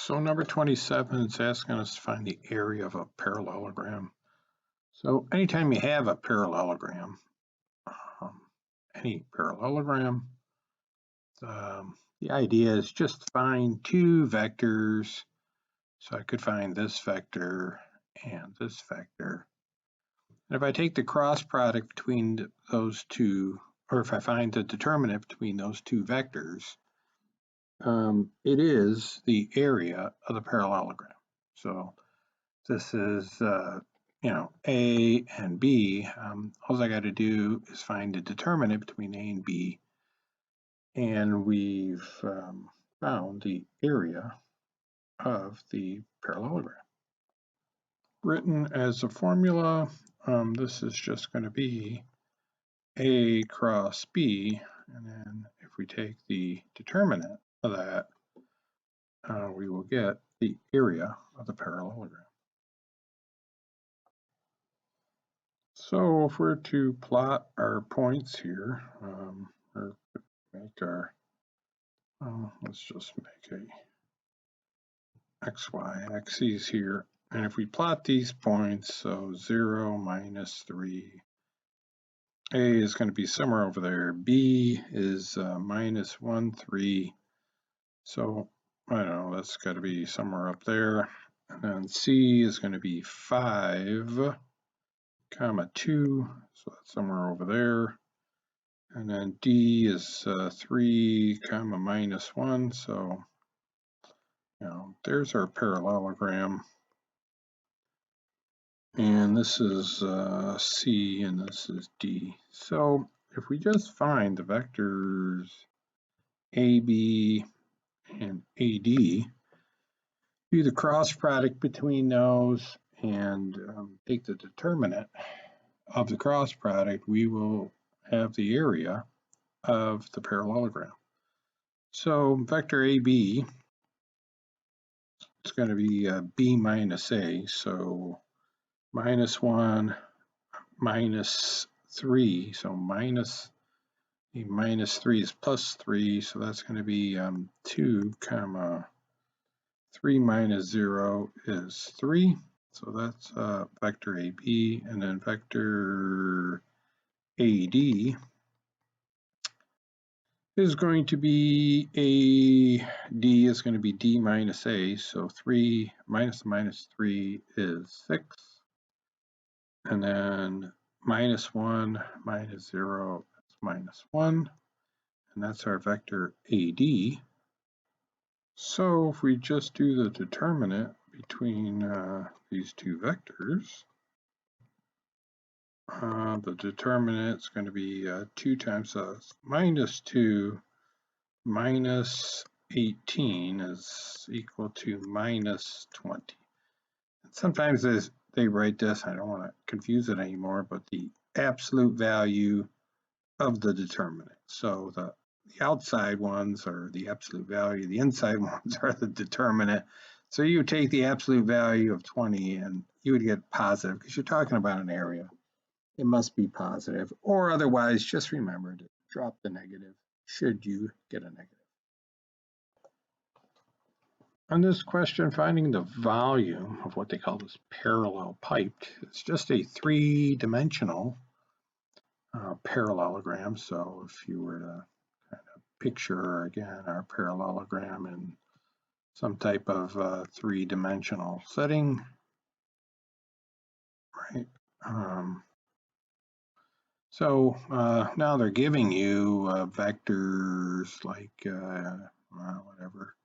So number 27 is asking us to find the area of a parallelogram. So anytime you have a parallelogram, any parallelogram, the idea is just find two vectors. So I could find this vector and this vector. And if I take the cross product between those two, or if I find the determinant between those two vectors, it is the area of the parallelogram. So this is, A and B. All I got to do is find the determinant between A and B, and we've found the area of the parallelogram. Written as a formula, this is just going to be A cross B, and then if we take the determinant of that, we will get the area of the parallelogram. So if we're to plot our points here, or make our, let's just make a XY axes here. And if we plot these points, so 0, -3, A is going to be somewhere over there. B is -1, 3. So I don't know, that's got to be somewhere up there. And then C is going to be 5, comma 2. So that's somewhere over there. And then D is 3, comma -1. So, there's our parallelogram. And this is C and this is D. So if we just find the vectors AB and AD, do the cross product between those and take the determinant of the cross product, we will have the area of the parallelogram. So vector AB, it's going to be B minus A, so -1, -3, so -3 is +3, so that's going to be 2, comma 3 minus 0 is 3, so that's vector AB, and then vector AD is going to be D is going to be D minus A, so 3 minus -3 is 6, and then -1 minus 0 is -1, and that's our vector AD. So if we just do the determinant between these two vectors, the determinant is going to be 2 times -2 minus 18 is equal to -20. And sometimes they write this, I don't want to confuse it anymore, but the absolute value of the determinant. So the outside ones are the absolute value, the inside ones are the determinant. So you would take the absolute value of 20 and you would get positive because you're talking about an area. It must be positive, or otherwise just remember to drop the negative should you get a negative. On this question, finding the volume of what they call this parallel piped, it's just a three-dimensional parallelogram. So if you were to kind of picture again our parallelogram in some type of three-dimensional setting, right? So now they're giving you vectors like whatever.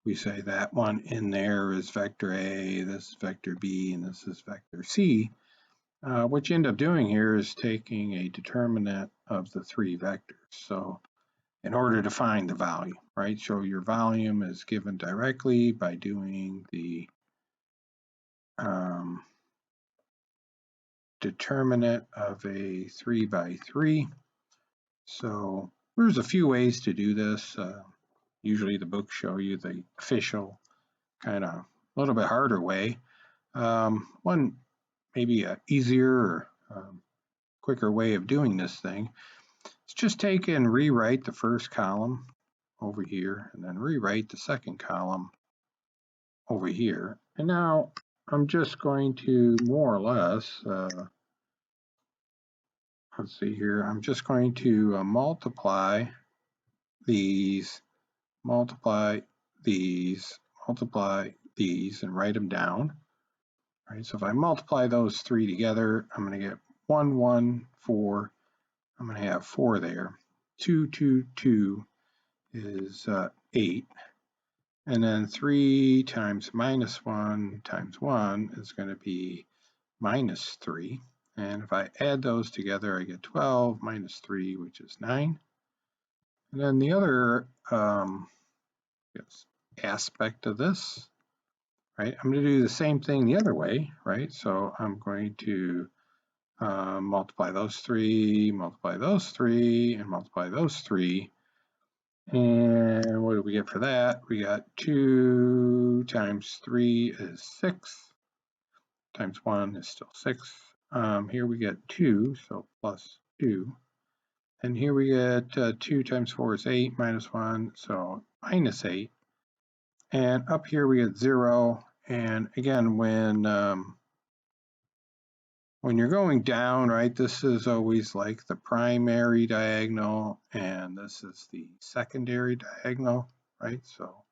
We say that one in there is vector A, this is vector B, and this is vector C. What you end up doing here is taking a determinant of the three vectors. So in order to find the value, right? So your volume is given directly by doing the determinant of a 3 by 3. So there's a few ways to do this. Usually the books show you the official kind of a little bit harder way. One maybe a easier or quicker way of doing this thing is just take and rewrite the first column over here and then rewrite the second column over here. And now I'm just going to more or less, let's see here, I'm just going to multiply these, multiply these, and write them down. All right, so if I multiply those three together, I'm going to get 1, 1, 4. I'm going to have 4 there. 2, 2, 2 is 8. And then 3 times minus 1 times 1 is going to be minus 3. And if I add those together, I get 12 minus 3, which is 9. And then the other aspect of this, right, I'm going to do the same thing the other way, right? So I'm going to multiply those 3, multiply those 3, and multiply those 3. And what do we get for that? We got 2 times 3 is 6, times 1 is still 6. Here we get 2, so plus 2. And here we get 2 times 4 is 8, minus 1, so minus 8. And up here we get 0. And again, when you're going down, right, this is always like the primary diagonal, and this is the secondary diagonal, right? So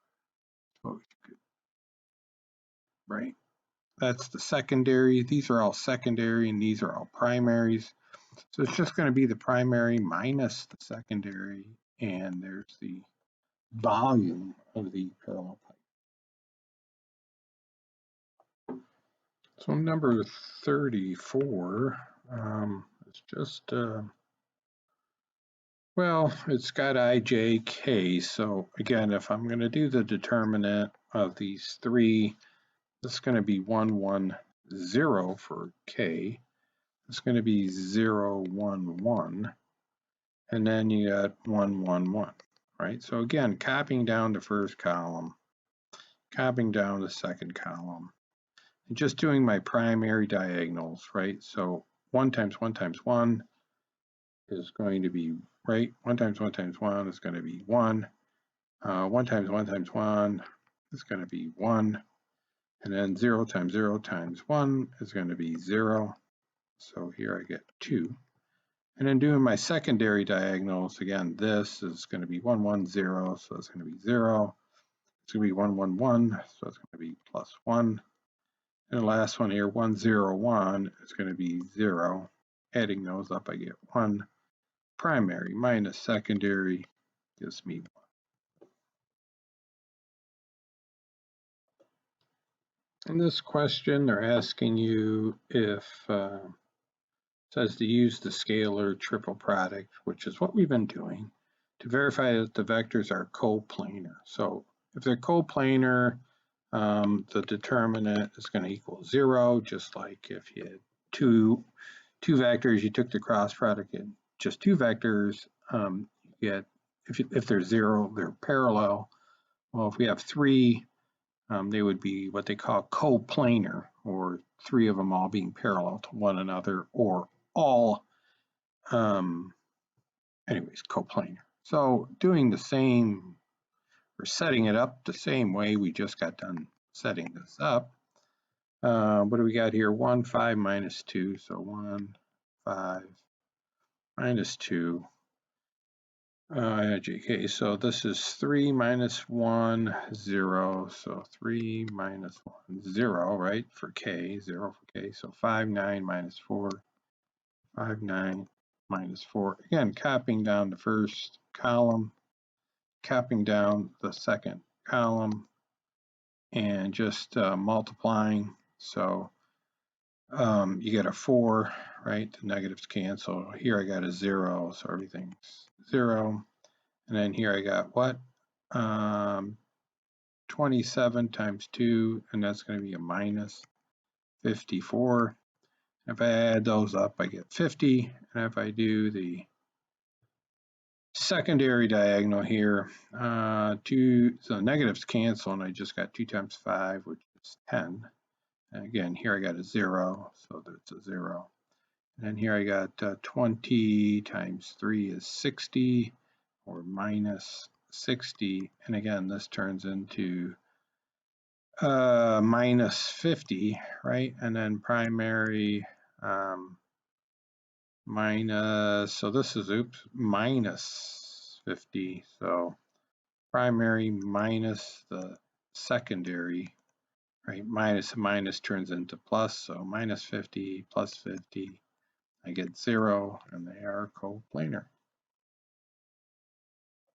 right, that's the secondary. These are all secondary, and these are all primaries. So it's just going to be the primary minus the secondary, and there's the volume of the parallel pipe. So number 34 is just, well, it's got I, J, K. So again, if I'm going to do the determinant of these three, this is going to be 1, 1, 0 for K. It's going to be 0, 1, 1. And then you got 1, 1, 1, right? So again, copying down the first column, copying down the second column, and just doing my primary diagonals, right? So 1 times 1 times 1 is going to be, right? 1 times 1 times 1 is going to be 1. 1 times 1 times 1 is going to be 1. And then 0 times 1 is going to be 0. So here I get 2. And then doing my secondary diagonals, again, this is going to be 1, 1, 0, so it's going to be 0. It's going to be 1, 1, 1, so it's going to be plus 1. And the last one here, 1, 0, 1, is going to be 0. Adding those up, I get 1. Primary minus secondary gives me 1. In this question, they're asking you if says to use the scalar triple product, which is what we've been doing, to verify that the vectors are coplanar. So if they're coplanar, the determinant is going to equal 0, just like if you had two vectors, you took the cross product in just 2 vectors, you get, if they're 0, they're parallel. Well, if we have 3, they would be what they call coplanar, or 3 of them all being parallel to one another, or all, anyways, coplanar. So doing the same, or setting it up the same way we just got done setting this up. What do we got here? 1, 5, minus 2. So 1, 5, minus 2. Okay, so this is 3 minus 1, 0. So 3 minus 1, 0, right, for K, 0 for K. So 5, 9, minus 4, 5, 9, minus 4. Again, copying down the first column, copying down the second column, and just multiplying. So you get a 4, right? The negatives cancel. Here I got a 0, so everything's 0. And then here I got what? 27 times 2, and that's going to be a minus 54. If I add those up, I get 50. And if I do the secondary diagonal here, so negatives cancel, and I just got 2 times 5, which is 10. And again, here I got a 0, so that's a 0. And then here I got 20 times 3 is 60, or minus 60. And again, this turns into minus 50, right? And then primary minus, so this is, minus 50. So primary minus the secondary, right? Minus turns into plus, so minus 50 plus 50, I get 0, and they are coplanar.